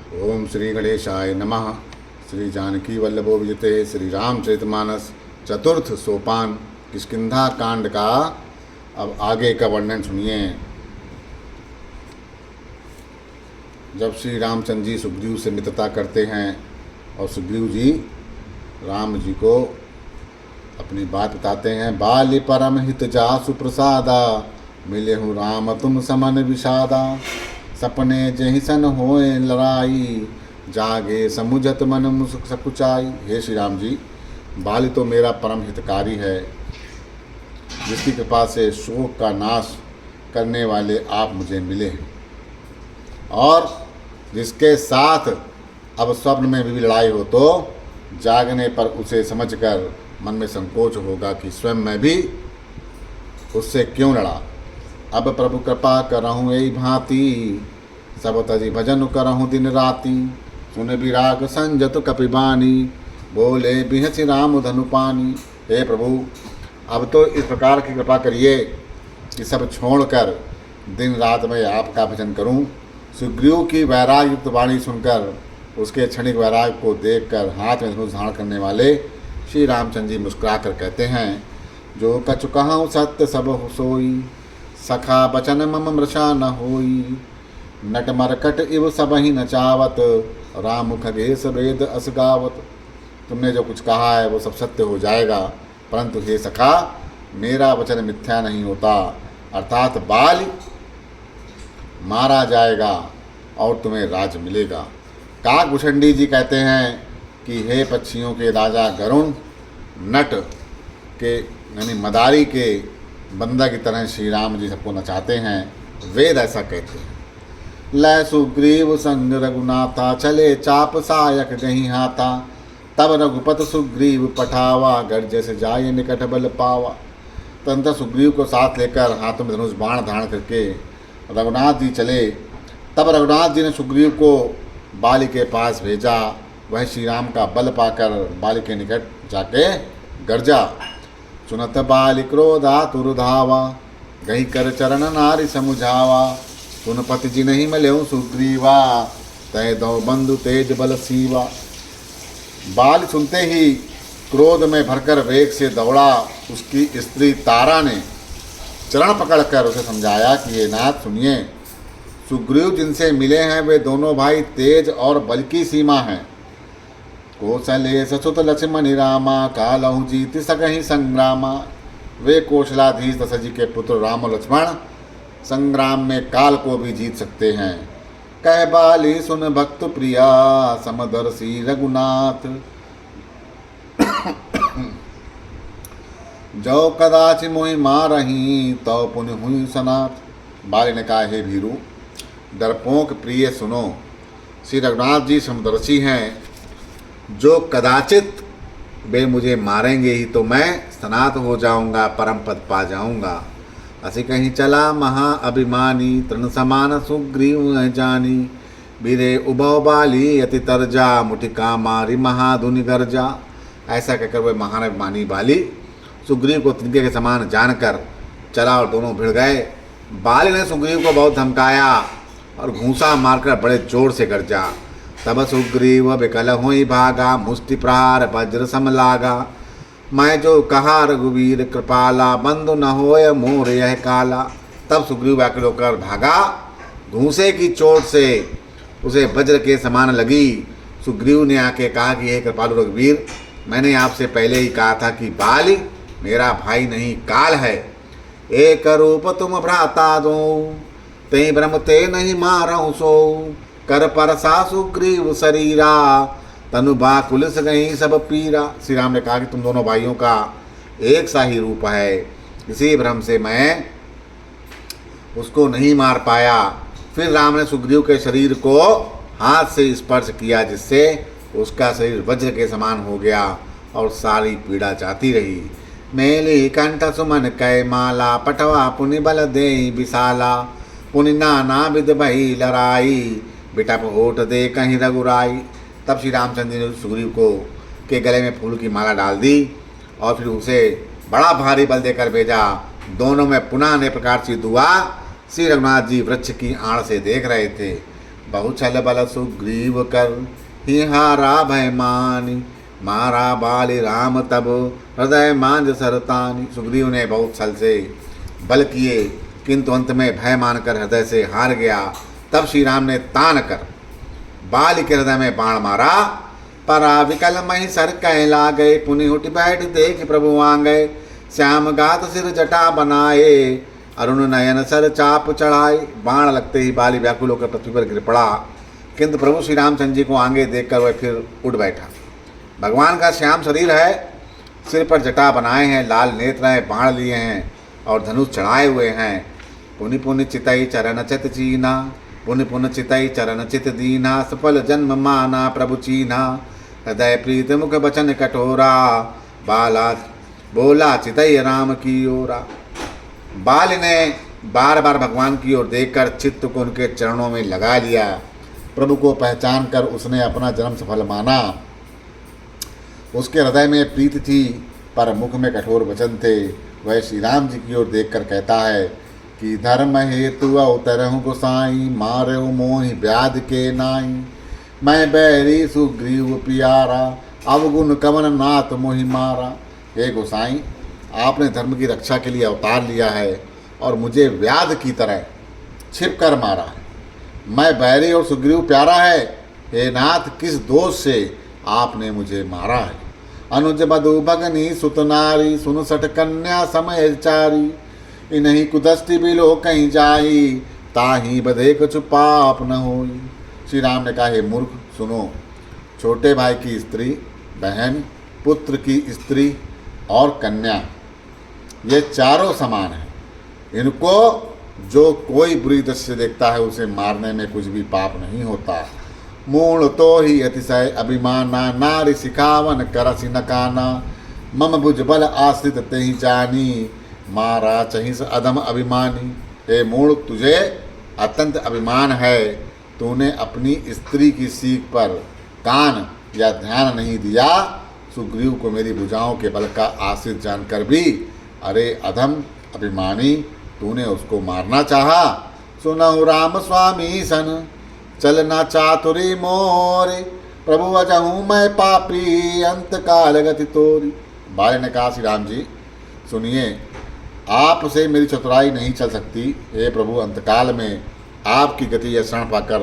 ओम श्री गणेशाय नमः। श्री जानकी वल्लभो विजते श्री रामचरितमानस चतुर्थ सोपान किष्किंधा कांड का अब आगे का वर्णन सुनिए। जब श्री रामचंद्र जी सुग्रीव से मित्रता करते हैं और सुग्रीव जी राम जी को अपनी बात बताते हैं। बाली परम हित जा सुप्रसादा, मिले हूँ राम तुम समन विषादा। सपने जहि सन होए लड़ाई, जागे समुझत मन मुसुक सकुचाई। हे श्री राम जी, बाली तो मेरा परम हितकारी है, जिसकी कृपा से शोक का नाश करने वाले आप मुझे मिले हैं, और जिसके साथ अब स्वप्न में भी लड़ाई हो तो जागने पर उसे समझकर मन में संकोच होगा कि स्वयं मैं भी उससे क्यों लड़ा। अब प्रभु कृपा करहूँ यही भांति, सब तजी भजन करहूँ दिन राति। सुन विराग संजत कपिबानी, बोले बिहसी राम धनुपानी। हे प्रभु, अब तो इस प्रकार की कृपा करिए कि सब छोड़कर दिन रात में आपका भजन करूं। सुग्रीव की वैराग युक्त वाणी सुनकर उसके क्षणिक वैराग को देखकर हाथ में धनुष धारण करने वाले श्री रामचंद्र जी मुस्कुरा कर कहते हैं। जो कछु कहाऊँ सत्य सब सोई, सखा बचन मम मृषा न होई। नट मरकट इव सब ही नचावत, राम खगेश वेद अस गावत। तुमने जो कुछ कहा है वो सब सत्य हो जाएगा, परंतु हे सखा, मेरा वचन मिथ्या नहीं होता। अर्थात बाल मारा जाएगा और तुम्हें राज मिलेगा। काकभूषणी जी कहते हैं कि हे पक्षियों के राजा गरुण, नट के यानी मदारी के बंदा की तरह श्री राम जी सबको नचाते हैं। वेद ऐसा कहते हैं। लय सुग्रीव संग रघुनाथा, चले चाप सायक गही हाथा। तब रघुपत सुग्रीव पठावा, गर्ज से जाय निकट बल पावा। तंत्र सुग्रीव को साथ लेकर हाथों में धनुष बाण धारण करके रघुनाथ जी चले। तब रघुनाथ जी ने सुग्रीव को बाली के पास भेजा। वह श्री राम का बल पाकर बाली के निकट जाके गर्जा। सुनत बाली क्रोधा तुरधावा, गही कर चरण नारी समुझावा। सुन पति जी नहीं मल्यऊ सुग्रीवा, तय दो बंधु तेज बल सीवा। बाल सुनते ही क्रोध में भरकर वेग से दौड़ा। उसकी स्त्री तारा ने चरण पकड़कर उसे समझाया कि ये नाथ सुनिए, सुग्रीव जिनसे मिले हैं वे दोनों भाई तेज और बल की सीमा हैं। कौशले ससुत लक्ष्मण रामा, कालहु जीत सकहि संग्रामा। वे कौशलाधीश दशरथ जी के पुत्र राम और लक्ष्मण संग्राम में काल को भी जीत सकते हैं। कह बाली सुन भक्त प्रिया, समदर्शी रघुनाथ। जो कदाचि मोहि मारही, तो पुण्य हुई सनाथ। बाली ने कहा, हे भीरू, डरपोक प्रिय सुनो, श्री रघुनाथ जी समदर्शी हैं। जो कदाचित वे मुझे मारेंगे ही तो मैं सनात हो जाऊंगा, परम पद पा जाऊंगा। असी कहीं चला महा अभिमानी, तृण समान सुग्रीव जानी। बीरे उभव बाली अति तरजा, मुठिका मारी महाधुनि गर्जा। ऐसा कहकर वह महान अभिमानी बाली सुग्रीव को तिनके के समान जानकर चला और दोनों भिड़ गए। बाली ने सुग्रीव को बहुत धमकाया और घूंसा मारकर बड़े जोर से गर्जा। तब सुग्रीव विकल होई भागा, मुष्टि प्रहार वज्र सम लागा। मैं जो कहा रघुवीर कृपाला, बंधु न होय मोर यह काला। तब सुग्रीव व्याकुल होकर भागा। घूंसे की चोट से उसे वज्र के समान लगी। सुग्रीव ने आके कहा कि हे कृपालु रघुवीर, मैंने आपसे पहले ही कहा था कि बाली मेरा भाई नहीं काल है। एक रूप तुम भ्राता दो, ते ब्रह्म ते नहीं मारहु सो। कर परसा सुग्रीव शरीरा, तनु बाकुल से गई सब पीरा। श्री राम ने कहा कि तुम दोनों भाइयों का एक सा ही रूप है, इसी भ्रम से मैं उसको नहीं मार पाया। फिर राम ने सुग्रीव के शरीर को हाथ से स्पर्श किया, जिससे उसका शरीर वज्र के समान हो गया और सारी पीड़ा जाती रही। मेली कंठ सुमन कै माला, पटवा पुनि बल दे विशाला। पुनि नाना विध भई लड़ाई, बिटप होठ दे कहीं रघुराई। तब श्री रामचंद्र जी ने सुग्रीव को के गले में फूल की माला डाल दी और फिर उसे बड़ा भारी बल देकर भेजा। दोनों में पुनः अनेक प्रकार से युद्ध हुआ। श्री रघुनाथ जी वृक्ष की आड़ से देख रहे थे। बहु छल बल सुग्रीव कर, ही हारा भय मानी, मारा बाली राम तब, हृदय मांझ सरतानी। सुग्रीव ने बहुत छल से बल किए, किंतु अंत में भय मानकर हृदय से हार गया। तब श्री राम ने तान कर बाली के हृदय में बाण मारा। परा विकल मही सर कहला गए, पुनि उठ बैठ देख प्रभु आ गए। श्याम गात सिर जटा बनाए, अरुण नयन सर चाप चढ़ाए। बाण लगते ही बाली व्याकुल होकर पृथ्वी पर गिर पड़ा, किंतु प्रभु श्री रामचंद्र जी को आगे देखकर वह फिर उठ बैठा। भगवान का श्याम शरीर है, सिर पर जटा बनाए हैं, लाल नेत्र हैं, बाण लिए हैं और धनुष चढ़ाए हुए हैं। पुनि पुनि चितई चरण चित चीना, पुनि पुनि चितई चरण चित दीना। सफल जन्म माना प्रभु चीना, हृदय प्रीत मुख बचन कठोरा। बाला बोला चितई राम की ओरा। बाल ने बार बार भगवान की ओर देखकर चित्त को उनके चरणों में लगा लिया। प्रभु को पहचान कर उसने अपना जन्म सफल माना। उसके हृदय में प्रीति थी पर मुख में कठोर वचन थे। वह श्री राम जी की ओर देखकर कहता है कि धर्म हेतु अवतरहु गोसाई, मारहु मोहि व्याध के नाई। मैं बैरी सुग्रीव प्यारा, अवगुण कवन नाथ मोहि मारा। हे गोसाई, आपने धर्म की रक्षा के लिए अवतार लिया है और मुझे व्याध की तरह छिप कर मारा है। मैं बैरी और सुग्रीव प्यारा है। हे नाथ, किस दोष से आपने मुझे मारा है। अनुज बधु भगनी सुत नारी, सुन सठ कन्या समय चारी। इन्हीं कुदस्ती बिलो कहीं जाई, ताही बधे कुछ पाप न होई। श्री राम ने कहा, हे मूर्ख सुनो, छोटे भाई की स्त्री, बहन, पुत्र की स्त्री और कन्या, ये चारों समान हैं। इनको जो कोई बुरी दृष्टि से देखता है उसे मारने में कुछ भी पाप नहीं होता। मूल तो ही अतिशय अभिमाना, नारी सिखावन करसी नकाना। मम भुज बल आश्रित तेहि जानी, मारा चहिस अधम अभिमानी। हे मूल, तुझे अत्यंत अभिमान है। तूने अपनी स्त्री की सीख पर कान या ध्यान नहीं दिया। सुग्रीव को मेरी भुजाओं के बल का आश्रित जानकर भी, अरे अधम अभिमानी, तूने उसको मारना चाहा। सुनहु राम स्वामी सन, चलना चातुरी मोरी। प्रभु अजहूँ मैं पापी, अंत काल गति तोरी। बाले ने कहा, श्री राम जी सुनिए, आपसे मेरी चतुराई नहीं चल सकती। हे प्रभु, अंतकाल में आपकी गति या शरण पाकर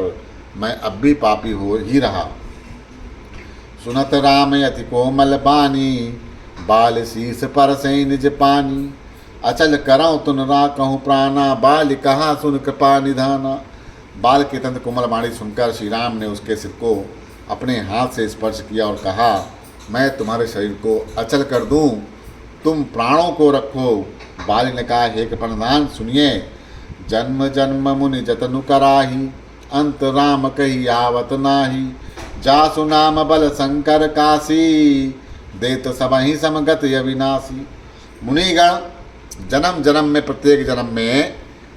मैं अब भी पापी हो ही रहा। सुनत राम अति कोमल बानी, बाल शीस पर से निज पानी। अचल करऊँ तुन राखहु प्राणा, बाल कहा सुन कृपा निधाना। बाल के तंत कोमल बाणी सुनकर श्री राम ने उसके सिर को अपने हाथ से स्पर्श किया और कहा, मैं तुम्हारे शरीर को अचल कर दूं, तुम प्राणों को रखो। बाल ने कहा, हे कृपानिधान सुनिए, जन्म जन्म मुनि जतनु कराही, अंत राम कही आवत नाही। जासु नाम बल शंकर काशी, देत सबहि समगत अविनाशी। मुनिगण जन्म जन्म में, प्रत्येक जन्म में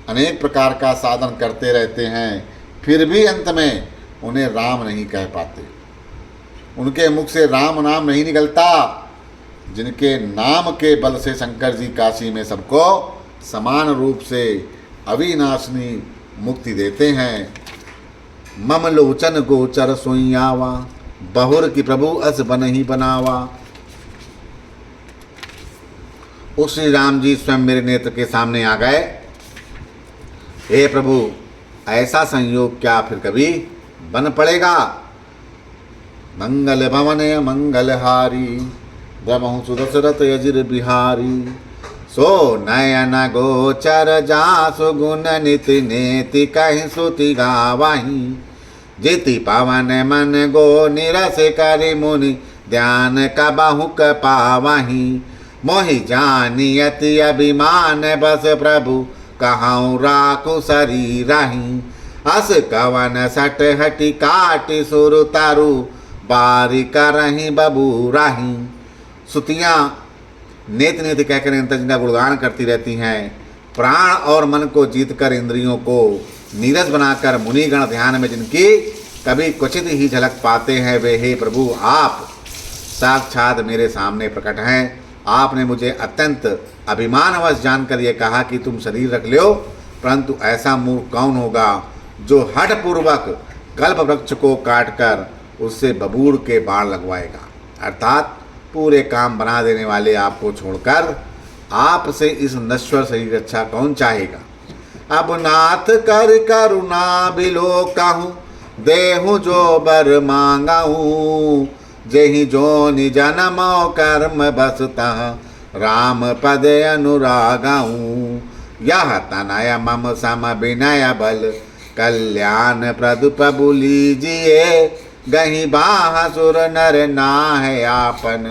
अनेक प्रकार का साधन करते रहते हैं, फिर भी अंत में उन्हें राम नहीं कह पाते। उनके मुख से राम नाम नहीं निकलता। जिनके नाम के बल से शंकर जी काशी में सबको समान रूप से अविनाशनी मुक्ति देते हैं। मम लोचन गोचर सोइयावा, बहुर की प्रभु अस बन ही बनावा। उस श्री राम जी स्वयं मेरे नेत्र के सामने आ गए। हे प्रभु, ऐसा संयोग क्या फिर कभी बन पड़ेगा। मंगल भवन मंगलहारी, ब्रह्म सुदशरथ यजिर बिहारी। सो नयन गोचर जासु गुण निति नेति कहि सुति गावाही। जिति पवन मन गो निरस करि मुनि, ध्यान कबहुक पावाही। मोहि जानी अति अभिमान बस प्रभु, कहूँ राखु शरीरहि। अस कवन सट हटि काटि सुर तरु, बारी करहि बबूराही। सुतियाँ नेत नेत कहकर निरंतर जिनका गुणगान करती रहती हैं। प्राण और मन को जीतकर इंद्रियों को नीरस बनाकर मुनिगण ध्यान में जिनकी कभी क्वचित ही झलक पाते हैं, वे हे प्रभु आप साक्षात मेरे सामने प्रकट हैं। आपने मुझे अत्यंत अभिमानवश जानकर ये कहा कि तुम शरीर रख लो, परंतु ऐसा मूर्ख कौन होगा जो हठपूर्वक कल्प वृक्ष को काटकर उससे बबूर के बाण लगवाएगा। अर्थात पूरे काम बना देने वाले आपको छोड़कर आपसे इस नश्वर शरीर रक्षा कौन चाहेगा। अब नाथ कर करुणा बिलो कहूँ, देहु जो बर मांगाऊँ, जेहि जो निजनमो कर्म बसता, राम पद अनुरागाऊँ। यह तनय मम सम विनय बल, कल्याण प्रदु प्रभु लीजिए, गही बाह सुर नर नाह आपन,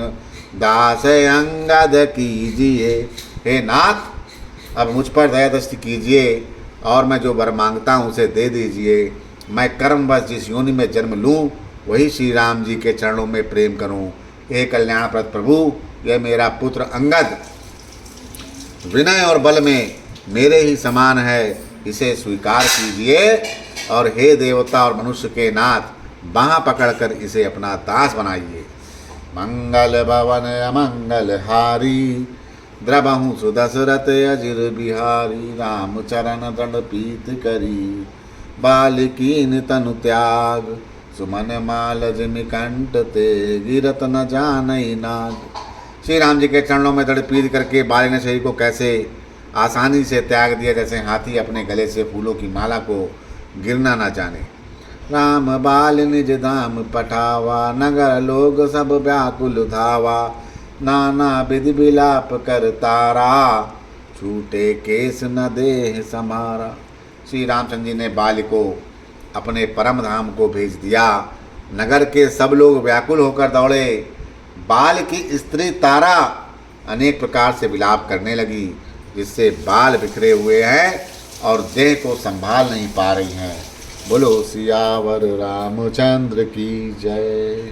दास अंगद कीजिए। हे नाथ, अब मुझ पर दया दृष्टि कीजिए और मैं जो वर मांगता हूँ उसे दे दीजिए। मैं कर्मवश जिस योनि में जन्म लूँ वही श्री राम जी के चरणों में प्रेम करूँ। हे कल्याणप्रद प्रभु, यह मेरा पुत्र अंगद विनय और बल में मेरे ही समान है, इसे स्वीकार कीजिए। और हे देवता और मनुष्य के नाथ, बाँह पकड़कर इसे अपना दास बनाइए। मंगल भवन अमंगल हारी, द्रबहु सुदशरथ अजिर बिहारी, राम चरण दंड पीत करी, बालिकीन तनु त्याग, सुमन माल जिमि कंठ ते, गिरत न जानई नाग। श्री राम जी के चरणों में दृढ़ पीत करके बाली ने शरीर को कैसे आसानी से त्याग दिया, जैसे हाथी अपने गले से फूलों की माला को गिरना न जाने। राम बाल निज धाम पठावा, नगर लोग सब व्याकुल धावा, नाना विधि विलाप कर तारा, छूटे केस न देह समारा। श्री रामचंद्र जी ने बाल को अपने परम धाम को भेज दिया। नगर के सब लोग व्याकुल होकर दौड़े। बाल की स्त्री तारा अनेक प्रकार से विलाप करने लगी, जिससे बाल बिखरे हुए हैं और देह को संभाल नहीं पा रही हैं। बोलो सियावर रामचंद्र की जय।